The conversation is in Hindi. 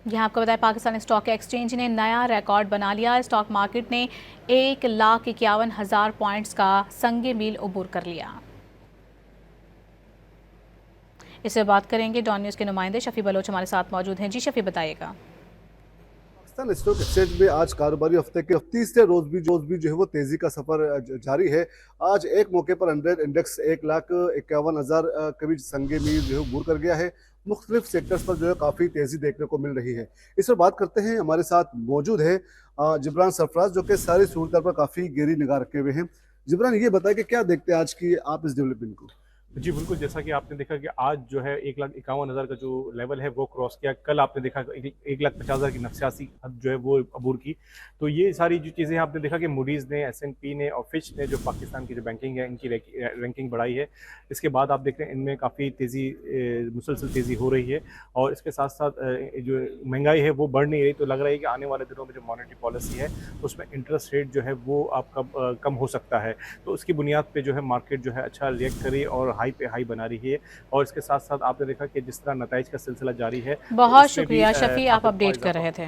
यहाँ आपको बताया पाकिस्तान स्टॉक एक्सचेंज ने नया रिकॉर्ड बना लिया। स्टॉक मार्केट ने 1,51,000 पॉइंट्स का संगे मील अबूर कर लिया। इससे बात करेंगे डॉन न्यूज़ के नुमाइंदे शफी बलोच हमारे साथ मौजूद हैं। जी शफी, बताइएगा। पाकिस्तान स्टॉक एक्सचेंज में आज कारोबारी हफ्ते के तीसरे रोज भी जो है वो तेजी का सफर जारी है। आज एक मौके पर 100 इंडेक्स 1,51,000 करीब संगे मील जो है अबूर कर गया है। मुख्तलिफ सेक्टर्स पर जो है काफ़ी तेजी देखने को मिल रही है। इस पर बात करते हैं, हमारे साथ मौजूद है जिब्रान सरफराज, जो कि सारी सूरत पर काफ़ी गहरी निगाह रखे हुए हैं। जिब्रान, ये बताएं कि क्या देखते हैं आज की आप इस डेवलपमेंट को। जी बिल्कुल, जैसा कि आपने देखा कि आज जो है 1,51,000 का जो लेवल है वो क्रॉस किया। कल आपने देखा 1,50,000 की नफसियाती हद जो है वो अबूर की। तो ये सारी जो चीज़ें आपने देखा कि मूडीज़ ने, S&P ने और फिच ने जो पाकिस्तान की जो बैंकिंग है इनकी रैंकिंग बढ़ाई है। इसके बाद आप देख रहे हैं इनमें काफ़ी तेज़ी, मुसलसल तेज़ी हो रही है। और इसके साथ साथ जो महंगाई है वो बढ़ नहीं रही। तो लग रहा है कि आने वाले दिनों में जो मॉनेटरी पॉलिसी है उसमें इंटरेस्ट रेट जो है वो आपका कम हो सकता है। तो उसकी बुनियाद पे जो है मार्केट जो है अच्छा रिएक्ट करी और हाई पे हाई बना रही है। और इसके साथ साथ आपने देखा कि जिस तरह नताइज का सिलसिला जारी है तो बहुत उसमें भी शुक्रिया शफी, आप काफ़ी अपडेट कर इजाफा रहे थे।